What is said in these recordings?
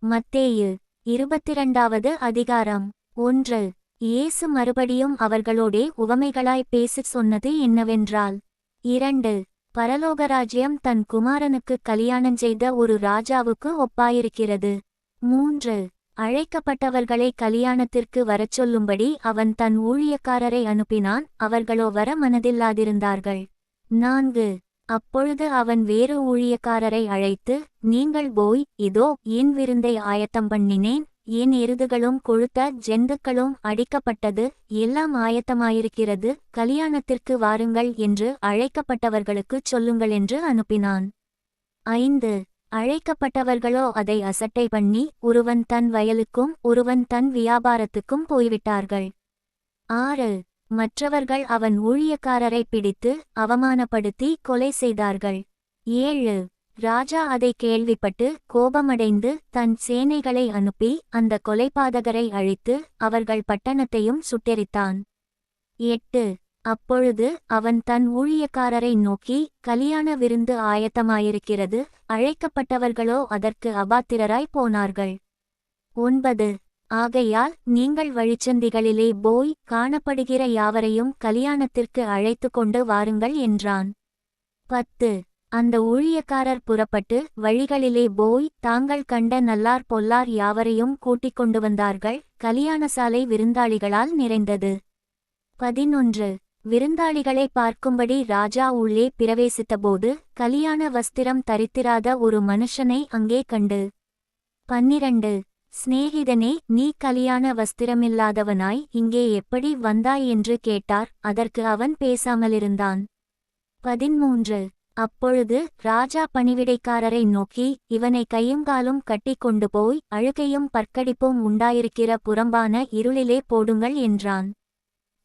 மத்தேயு 22வது அதிகாரம். 1. இயேசு மறுபடியும் அவர்களோடே உவமைகளாய் பேசிச் சொன்னது என்னவென்றால், 2. பரலோகராஜ்யம் தன் குமாரனுக்கு கலியாணஞ்செய்த ஒரு ராஜாவுக்கு ஒப்பாயிருக்கிறது. 3. அழைக்கப்பட்டவர்களை கலியாணத்திற்கு வரச்சொல்லும்படி அவன் தன் ஊழியக்காரரை அனுப்பினான், அவர்களோ வர மனதில்லாதிருந்தார்கள். 4. அப்பொழுது அவன் வேறு ஊழியக்காரரை அழைத்து, நீங்கள் போய், இதோ என் விருந்தை ஆயத்தம் பண்ணினேன், என் எருதுகளும் கொழுத்த ஜந்துக்களும் அடிக்கப்பட்டது, எல்லாம் ஆயத்தமாயிருக்கிறது, கலியாணத்திற்கு வாருங்கள் என்று அழைக்கப்பட்டவர்களுக்குச் சொல்லுங்களென்று அனுப்பினான். 5. அழைக்கப்பட்டவர்களோ அதை அசட்டை பண்ணி, ஒருவன் தன் வயலுக்கும் ஒருவன் தன் வியாபாரத்துக்கும் போய்விட்டார்கள். 6. மற்றவர்கள் அவன் ஊழியக்காரரை பிடித்து அவமானப்படுத்தி கொலை செய்தார்கள். 7. ராஜா அதை கேள்விப்பட்டு கோபமடைந்து தன் சேனைகளை அனுப்பி அந்த கொலைபாதகரை அழித்து அவர்கள் பட்டணத்தையும் சுட்டெரித்தான். 8. அப்பொழுது அவன் தன் ஊழியக்காரரை நோக்கி, கலியாண விருந்து ஆயத்தமாயிருக்கிறது, அழைக்கப்பட்டவர்களோ அதற்கு அபாத்திரராய் போனார்கள். 9. ஆகையால் நீங்கள் வழிச்சந்திகளிலே போய் காணப்படுகிற யாவரையும் கலியாணத்திற்கு அழைத்து கொண்டு வாருங்கள் என்றான். 10. அந்த ஊழியக்காரர் புறப்பட்டு வழிகளிலே போய் தாங்கள் கண்ட நல்லார் பொல்லார் யாவரையும் கூட்டிக் கொண்டு வந்தார்கள், கலியாணசாலை விருந்தாளிகளால் நிறைந்தது. 11. விருந்தாளிகளை பார்க்கும்படி ராஜா உள்ளே பிரவேசித்தபோது கலியாண வஸ்திரம் தரித்திராத ஒரு மனுஷனை அங்கே கண்டு, 12. சிநேகிதனே, நீ கலியாண வஸ்திரமில்லாதவனாய் இங்கே எப்படி வந்தாய் என்று கேட்டார். அதற்கு அவன் பேசாமலிருந்தான். 13. அப்பொழுது ராஜா பணிவிடைக்காரரை நோக்கி, இவனை கையுங்காலும் கட்டி கொண்டு போய் அழுகையும் பற்கடிப்பும் உண்டாயிருக்கிற புறம்பான இருளிலே போடுங்கள் என்றான்.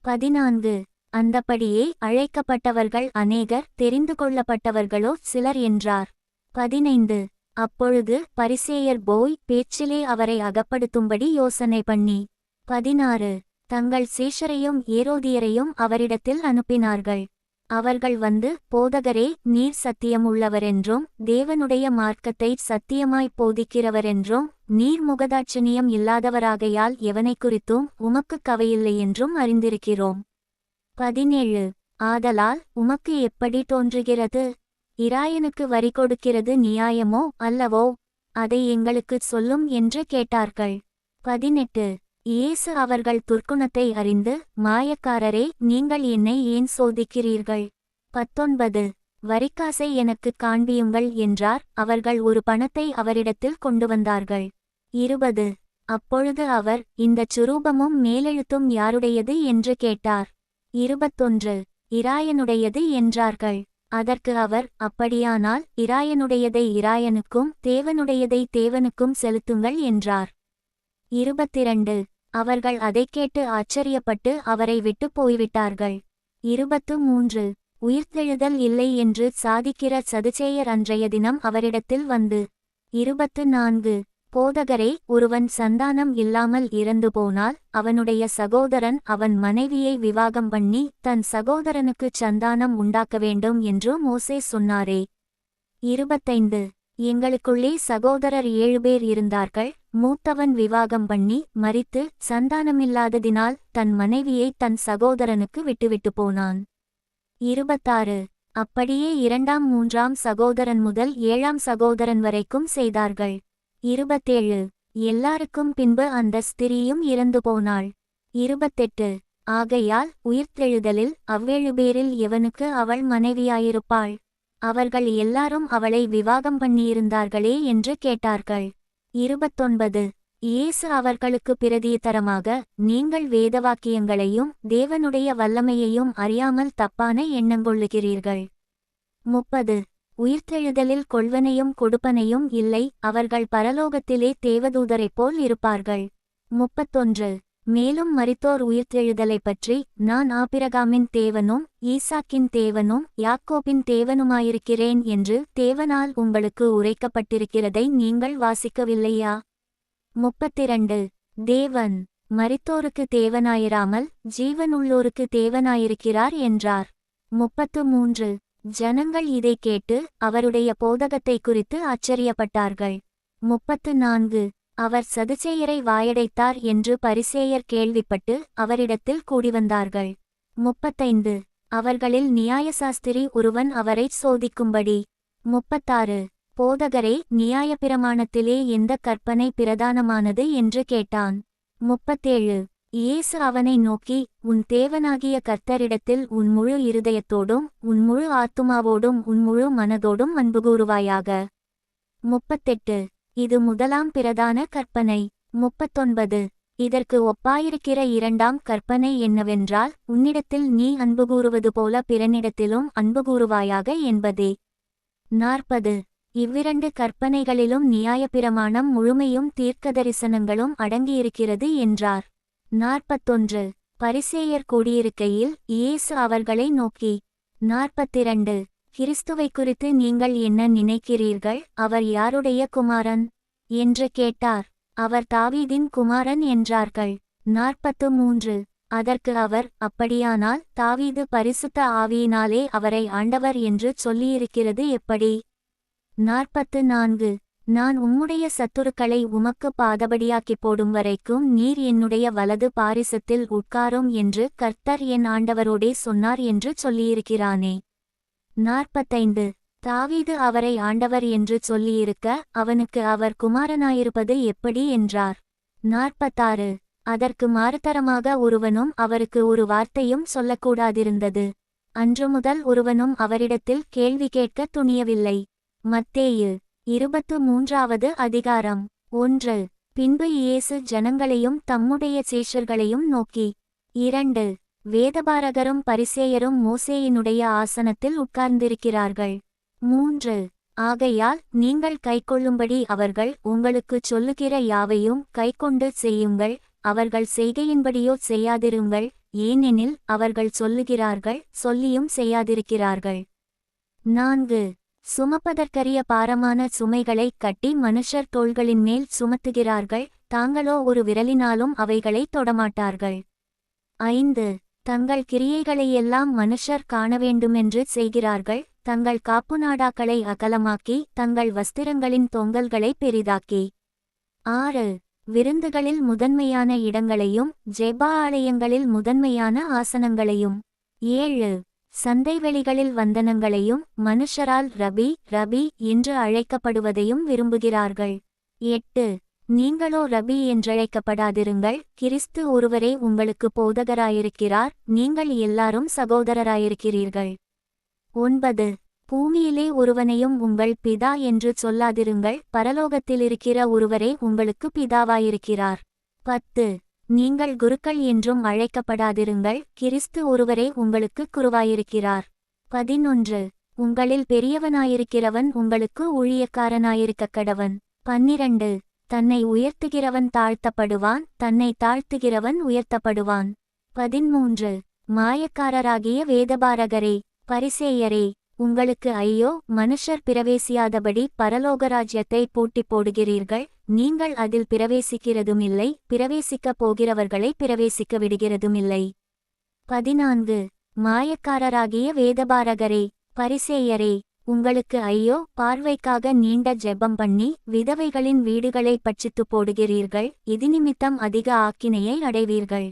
14. அந்தபடியே அழைக்கப்பட்டவர்கள் அநேகர், தெரிந்து கொள்ளப்பட்டவர்களோ சிலர் என்றார். 15. அப்பொழுது பரிசேயர் போய் பேச்சிலே அவரை அகப்படுத்தும்படி யோசனை பண்ணி, 16. தங்கள் சீஷரையும் ஏரோதியரையும் அவரிடத்தில் அனுப்பினார்கள். அவர்கள் வந்து, போதகரே, நீர் சத்தியம் உள்ளவரென்றும் தேவனுடைய மார்க்கத்தை சத்தியமாய் போதிக்கிறவரென்றும் நீர் முகதாட்சணியம் இல்லாதவராகையால் எவனை குறித்தும் உமக்கு கவையில்லை என்றும் அறிந்திருக்கிறோம். 17. ஆதலால் உமக்கு எப்படி தோன்றுகிறது? இராயனுக்கு வரி கொடுக்கிறது நியாயமோ அல்லவோ? அதை எங்களுக்குச் சொல்லும் என்று கேட்டார்கள். 18. இயேசு அவர்கள் துர்க்குணத்தை அறிந்து, மாயக்காரரே, நீங்கள் என்னை ஏன் சோதிக்கிறீர்கள்? 19. வரிக்காசை எனக்குக் காண்பியுங்கள் என்றார். அவர்கள் ஒரு பணத்தை அவரிடத்தில் கொண்டு வந்தார்கள். 20. அப்பொழுது அவர், இந்தச் சுரூபமும் மேலெழுத்தும் யாருடையது என்று கேட்டார். 21. இராயனுடையது என்றார்கள். அதற்கு அவர், அப்படியானால் இராயனுடையதை இராயனுக்கும் தேவனுடையதை தேவனுக்கும் செலுத்துங்கள் என்றார். 22. அவர்கள் அதைக் கேட்டு ஆச்சரியப்பட்டு அவரை விட்டு போய்விட்டார்கள். 23. உயிர்த்தெழுதல் இல்லை என்று சாதிக்கிற சதுசேயர் அன்றைய தினம் அவரிடத்தில் வந்து, 24. போதகரே, ஒருவன் சந்தானம் இல்லாமல் இறந்து போனால் அவனுடைய சகோதரன் அவன் மனைவியை விவாகம் பண்ணி தன் சகோதரனுக்குச் சந்தானம் உண்டாக்க வேண்டும் என்று மோசே சொன்னாரே. 25. எங்களுக்குள்ளே சகோதரர் 7 பேர் இருந்தார்கள். மூத்தவன் விவாகம் பண்ணி மரித்து சந்தானமில்லாததினால் தன் மனைவியை தன் சகோதரனுக்கு விட்டுவிட்டு போனான். 26. அப்படியே 2ஆம் 3ஆம் சகோதரன் முதல் 7ஆம் சகோதரன் வரைக்கும் செய்தார்கள். 27. எல்லாருக்கும் பின்பு அந்த ஸ்திரீயும் இறந்து போனாள். 28. ஆகையால் உயிர்த்தெழுதலில் அவ்வேழு பேரில் எவனுக்கு அவள் மனைவியாயிருப்பாள்? அவர்கள் எல்லாரும் அவளை விவாகம் பண்ணியிருந்தார்களே என்று கேட்டார்கள். 29. இயேசு அவர்களுக்கு பிரதியுத்தரமாக, நீங்கள் வேதவாக்கியங்களையும் தேவனுடைய வல்லமையையும் அறியாமல் தப்பான எண்ணங்கொள்ளுகிறீர்கள். 30. உயிர்த்தெழுதலில் கொள்வனையும் கொடுப்பனையும் இல்லை, அவர்கள் பரலோகத்திலே தேவதூதரைப் போல் இருப்பார்கள். 31. மேலும் மரித்தோர் உயிர்த்தெழுதலைப் பற்றி, நான் ஆபிரகாமின் தேவனும் ஈசாக்கின் தேவனும் யாக்கோபின் தேவனுமாயிருக்கிறேன் என்று தேவனால் உங்களுக்கு உரைக்கப்பட்டிருக்கிறதை நீங்கள் வாசிக்கவில்லையா? 32. தேவன் மரித்தோருக்கு தேவனாயிராமல் ஜீவனுள்ளோருக்கு தேவனாயிருக்கிறார் என்றார். 33. ஜனங்கள் இதை கேட்டு அவருடைய போதகத்தை குறித்து ஆச்சரியப்பட்டார்கள். 34. அவர் சதுசேயரை வாயடைத்தார் என்று பரிசேயர் கேள்விப்பட்டு அவரிடத்தில் கூடிவந்தார்கள். 35 அவர்களில் நியாயசாஸ்திரி ஒருவன் அவரைச் சோதிக்கும்படி. 36 போதகரே, நியாயப்பிரமாணத்திலே எந்த கற்பனை பிரதானமானது என்று கேட்டான். 37 இயேசு அவனை நோக்கி, உன் தேவனாகிய கர்த்தரிடத்தில் உன் முழு இருதயத்தோடும் உன் முழு ஆத்துமாவோடும் உன் முழு மனதோடும் அன்பு கூறுவாயாக. 38 இது முதலாம் பிரதான கற்பனை. 39 இதற்கு ஒப்பாயிருக்கிற இரண்டாம் கற்பனை என்னவென்றால், உன்னிடத்தில் நீ அன்பு கூறுவது போல பிறனிடத்திலும் அன்பு கூறுவாயாக என்பதே. 40 இவ்விரண்டு கற்பனைகளிலும் நியாயப்பிரமாணம் முழுமையும் தீர்க்கதரிசனங்களும் அடங்கியிருக்கிறது என்றார். 41 பரிசேயர் கூடியிருக்கையில் இயேசு அவர்களை நோக்கி, 42 கிறிஸ்துவை குறித்து நீங்கள் என்ன நினைக்கிறீர்கள்? அவர் யாருடைய குமாரன் என்று கேட்டார். அவர் தாவீதின் குமாரன் என்றார்கள். 43 அதற்கு அவர், அப்படியானால் தாவீது பரிசுத்த ஆவியினாலே அவரை ஆண்டவர் என்று சொல்லியிருக்கிறது எப்படி? 44 நான் உம்முடைய சத்துருக்களை உமக்கு பாதபடியாக்கி போடும் வரைக்கும் நீர் என்னுடைய வலது பாரிசத்தில் உட்காரும் என்று கர்த்தர் என் ஆண்டவரோடே சொன்னார் என்று சொல்லியிருக்கிறானே. 45 தாவீது அவரை ஆண்டவர் என்று சொல்லியிருக்க அவனுக்கு அவர் குமாரனாயிருப்பது எப்படி என்றார். 46 அதற்கு மாறுதரமாக ஒருவனும் அவருக்கு ஒரு வார்த்தையும் சொல்லக்கூடாதிருந்தது. அன்று முதல் ஒருவனும் அவரிடத்தில் கேள்வி கேட்க துணியவில்லை. மத்தேயு 23வது அதிகாரம். 1 பின்பு இயேசு ஜனங்களையும் தம்முடைய சீஷர்களையும் நோக்கி, 2 வேதபாரகரும் பரிசேயரும் மோசேயினுடைய ஆசனத்தில் உட்கார்ந்திருக்கிறார்கள். 3 ஆகையால் நீங்கள் கைக்கொள்ளும்படி அவர்கள் உங்களுக்குச் சொல்லுகிற யாவையும் கைக்கொண்டு செய்யுங்கள். அவர்கள் செய்கையின்படியோ செய்யாதிருங்கள், ஏனெனில் அவர்கள் சொல்லுகிறார்கள், சொல்லியும் செய்யாதிருக்கிறார்கள். 4 சுமப்பதற்கரிய பாரமான சுமைகளை கட்டி மனுஷர் தோள்களின் மேல் சுமத்துகிறார்கள், தாங்களோ ஒரு விரலினாலும் அவைகளை தொடமாட்டார்கள். 5 தங்கள் கிரியைகளையெல்லாம் மனுஷர் காணவேண்டுமென்று செய்கிறார்கள், தங்கள் காப்புநாடாக்களை அகலமாக்கி தங்கள் வஸ்திரங்களின் தொங்கல்களை பெரிதாக்கி. 6 விருந்துகளில் முதன்மையான இடங்களையும் ஜெப ஆலயங்களில் முதன்மையான ஆசனங்களையும். 7 சந்தைவெளிகளில் வந்தனங்களையும் மனுஷரால் ரபி ரபி என்று அழைக்கப்படுவதையும் விரும்புகிறார்கள். 8 நீங்களோ ரபி என்றழைக்கப்படாதிருங்கள், கிறிஸ்து ஒருவரே உங்களுக்கு போதகராயிருக்கிறார், நீங்கள் எல்லாரும் சகோதரராயிருக்கிறீர்கள். 9 பூமியிலே ஒருவனையும் உங்கள் பிதா என்று சொல்லாதிருங்கள், பரலோகத்திலிருக்கிற ஒருவரே உங்களுக்கு பிதாவாயிருக்கிறார். 10 நீங்கள் குருக்கள் என்றும் அழைக்கப்படாதிருங்கள், கிறிஸ்து ஒருவரே உங்களுக்கு குருவாயிருக்கிறார். 11 உங்களில் பெரியவனாயிருக்கிறவன் உங்களுக்கு ஊழியக்காரனாயிருக்கக் கடவன். 12 தன்னை உயர்த்துகிறவன் தாழ்த்தப்படுவான், தன்னை தாழ்த்துகிறவன் உயர்த்தப்படுவான். 13 மாயக்காரராகிய வேதபாரகரே, பரிசேயரே, உங்களுக்கு ஐயோ, மனுஷர் பிரவேசியாதபடி பரலோகராஜ்யத்தை பூட்டி போடுகிறீர்கள். நீங்கள் அதில் பிரவேசிக்கிறதுமில்லை, பிரவேசிக்கப் போகிறவர்களை பிரவேசிக்க விடுகிறதுமில்லை. 14 மாயக்காரராகிய வேதபாரகரே, பரிசேயரே, உங்களுக்கு ஐயோ, பார்வைக்காக நீண்ட ஜெபம் பண்ணி விதவைகளின் வீடுகளை பட்சித்து போடுகிறீர்கள், இது நிமித்தம் அதிக ஆக்கினையை அடைவீர்கள்.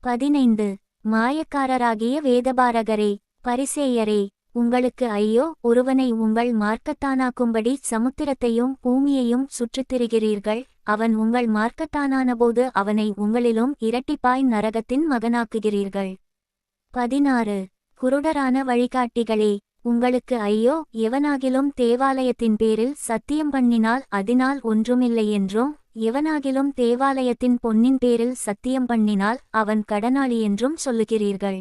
15 மாயக்காரராகிய வேதபாரகரே, பரிசேயரே, உங்களுக்கு ஐயோ, ஒருவனை உங்கள் மார்க்கத்தானாக்கும்படி சமுத்திரத்தையும் பூமியையும் சுற்றித்திரிகிறீர்கள். அவன் உங்கள் மார்க்கத்தானானபோது அவனை உங்களிலும் இரட்டிப்பாய் நரகத்தின் மகனாக்குகிறீர்கள். 16 குருடரான வழிகாட்டிகளே, உங்களுக்கு ஐயோ, எவனாகிலும் தேவாலயத்தின் பேரில் சத்தியம் பண்ணினால் அதனால் ஒன்றுமில்லை என்றும், எவனாகிலும் தேவாலயத்தின் பொன்னின் பேரில் சத்தியம் பண்ணினால் அவன் கடனாளி என்றும் சொல்லுகிறீர்கள்.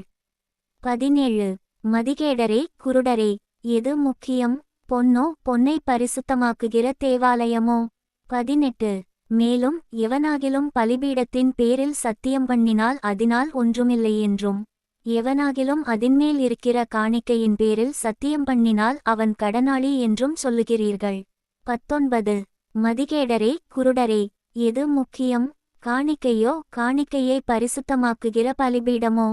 17 மதிகேடரே, குருடரே, எது முக்கியம்? பொன்னோ, பொன்னை பரிசுத்தமாக்குகிற தேவாலயமோ? 18 மேலும் எவனாகிலும் பலிபீடத்தின் பேரில் சத்தியம் பண்ணினால் அதனால் ஒன்றுமில்லை என்றும், எவனாகிலும் அதின்மேல் இருக்கிற காணிக்கையின் பேரில் சத்தியம் பண்ணினால் அவன் கடனாளி என்றும் சொல்லுகிறீர்கள். 19 மதிகேடரே, குருடரே, எது முக்கியம்? காணிக்கையோ, காணிக்கையை பரிசுத்தமாக்குகிற பலிபீடமோ?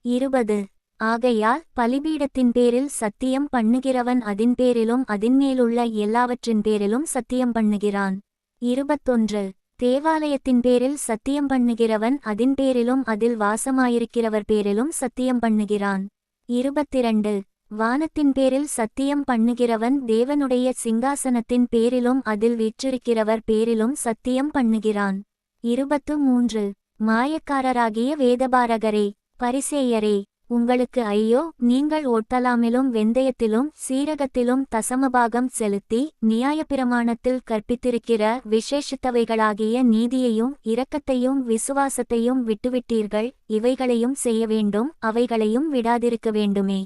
20 ஆகையால் பலிபீடத்தின் பேரில் சத்தியம் பண்ணுகிறவன் அதின் பேரிலும் அதின்மேலுள்ள எல்லாவற்றின் பேரிலும் சத்தியம் பண்ணுகிறான். 21 தேவாலயத்தின் பேரில் சத்தியம் பண்ணுகிறவன் அதின் பேரிலும் அதில் வாசமாயிருக்கிறவர் பேரிலும் சத்தியம் பண்ணுகிறான். 22 வானத்தின் பேரில் சத்தியம் பண்ணுகிறவன் தேவனுடைய சிங்காசனத்தின் பேரிலும் அதில் வீற்றிருக்கிறவர் பேரிலும் சத்தியம் பண்ணுகிறான். 23 மாயக்காரராகிய வேதபாரகரே, பரிசேயரே, உங்களுக்கு ஐயோ, நீங்கள் ஒட்டலாமிலும் வெந்தயத்திலும் சீரகத்திலும் தசமபாகம் செலுத்தி நியாயப்பிரமாணத்தில் கற்பித்திருக்கிற விசேஷித்தவைகளாகிய நீதியையும் இரக்கத்தையும் விசுவாசத்தையும் விட்டுவிட்டீர்கள். இவைகளையும் செய்ய வேண்டும், அவைகளையும் விடாதிருக்க வேண்டுமே.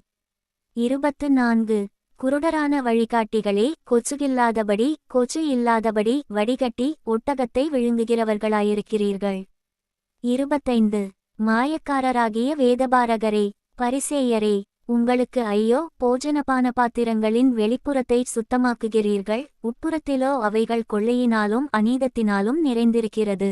24 குருடரான வழிகாட்டிகளே, கொச்சு இல்லாதபடி வடிகட்டி ஒட்டகத்தை விழுங்குகிறவர்களாயிருக்கிறீர்கள். 25 மாயக்காரராகிய வேதபாரகரே, பரிசேயரே, உங்களுக்கு ஐயோ, போஜனபான பாத்திரங்களின் வெளிப்புறத்தை சுத்தமாக்குகிறீர்கள், உட்புறத்திலோ அவைகள் கொள்ளையினாலும் அநீதத்தினாலும் நிறைந்திருக்கிறது.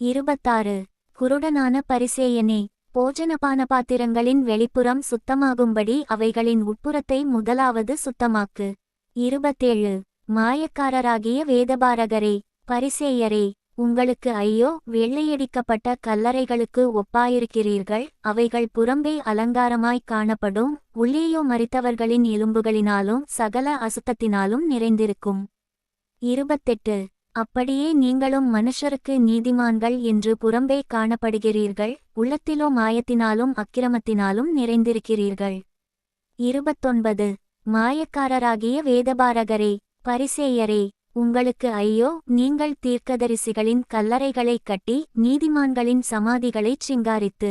26 குருடனான பரிசேயனே, போஜனபான பாத்திரங்களின் வெளிப்புறம் சுத்தமாகும்படி அவைகளின் உட்புறத்தை முதலாவது சுத்தமாக்கு. 27 மாயக்காரராகிய வேதபாரகரே, பரிசேயரே, உங்களுக்கு ஐயோ, வெள்ளையடிக்கப்பட்ட கல்லறைகளுக்கு ஒப்பாயிருக்கிறீர்கள், அவைகள் புறம்பே அலங்காரமாய்க் காணப்படும், உள்ளேயோ மரித்தவர்களின் எலும்புகளினாலும் சகல அசுத்தத்தினாலும் நிறைந்திருக்கும். 28 அப்படியே நீங்களும் மனுஷருக்கு நீதிமான்கள் என்று புறம்பே காணப்படுகிறீர்கள், உள்ளத்திலோ மாயத்தினாலும் அக்கிரமத்தினாலும் நிறைந்திருக்கிறீர்கள். 29 மாயக்காரராகிய வேதபாரகரே, பரிசேயரே, உங்களுக்கு ஐயோ, நீங்கள் தீர்க்கதரிசிகளின் கல்லறைகளைக் கட்டி நீதிமான்களின் சமாதிகளைச் சிங்காரித்து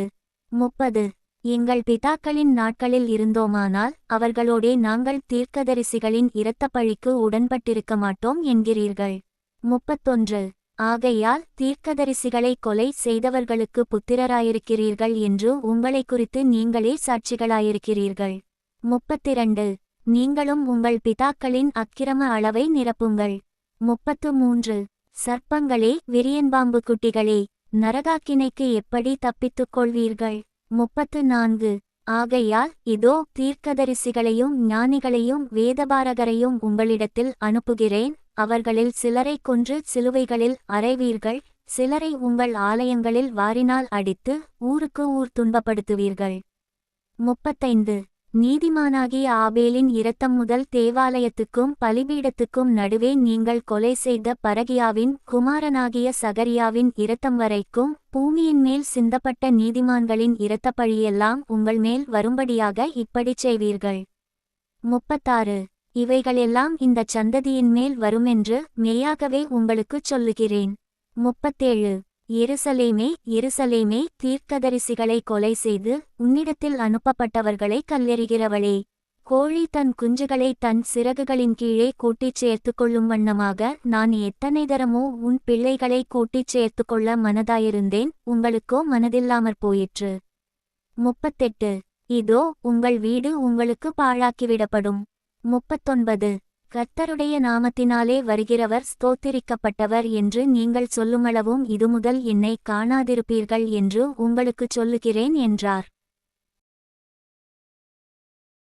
30 எங்கள் பிதாக்களின் நாட்களில் இருந்தோமானால் அவர்களோடே நாங்கள் தீர்க்கதரிசிகளின் இரத்தப்பழிக்கு உடன்பட்டிருக்க மாட்டோம் என்கிறீர்கள். 31 ஆகையால் தீர்க்கதரிசிகளை கொலை செய்தவர்களுக்கு புத்திரராயிருக்கிறீர்கள் என்று உங்களை குறித்து நீங்களே சாட்சிகளாயிருக்கிறீர்கள். 32 நீங்களும் உங்கள் பிதாக்களின் அக்கிரம அளவை நிரப்புங்கள். 33 சர்ப்பங்களே, விரியன்பாம்பு குட்டிகளே, நரகாக்கினைக்கு எப்படி தப்பித்துக் கொள்வீர்கள்? 34 ஆகையால் இதோ தீர்க்கதரிசிகளையும் ஞானிகளையும் வேதபாரகரையும் உங்களிடத்தில் அனுப்புகிறேன், அவர்களில் சிலரை கொன்று சிலுவைகளில் அறைவீர்கள், சிலரை உங்கள் ஆலயங்களில் வாரினால் அடித்து ஊருக்கு ஊர் துன்பப்படுத்துவீர்கள். 35 நீதிமானாகிய ஆபேலின் இரத்தம் முதல் தேவாலயத்துக்கும் பலிபீடத்துக்கும் நடுவே நீங்கள் கொலை செய்த பரகியாவின் குமாரனாகிய சகரியாவின் இரத்தம் வரைக்கும் பூமியின் மேல் சிந்தப்பட்ட நீதிமான்களின் இரத்தப்பழியெல்லாம் உங்கள் மேல் வரும்படியாக இப்படிச் செய்வீர்கள். 36 இவைகளெல்லாம் இந்தச் சந்ததியின் மேல் வருமென்று மெய்யாகவே உங்களுக்குச் சொல்லுகிறேன். 37 எருசலேமே, எருசலேமே, தீர்க்கதரிசிகளை கொலை செய்து உன்னிடத்தில் அனுப்பப்பட்டவர்களை கல்லெறிகிறவளே, கோழி தன் குஞ்சுகளை தன் சிறகுகளின் கீழே கூட்டிச் சேர்த்து கொள்ளும் வண்ணமாக நான் எத்தனை தரமோ உன் பிள்ளைகளை கூட்டிச் சேர்த்து கொள்ள மனதாயிருந்தேன், உங்களுக்கோ மனதில்லாமற் போயிற்று. 38 இதோ உங்கள் வீடு உங்களுக்கு பாழாக்கிவிடப்படும். 39 கர்த்தருடைய நாமத்தினாலே வருகிறவர் ஸ்தோத்திரிக்கப்பட்டவர் என்று நீங்கள் சொல்லுமளவும் இதுமுதல் என்னை காணாதிருப்பீர்கள் என்று உங்களுக்குச் சொல்லுகிறேன் என்றார்.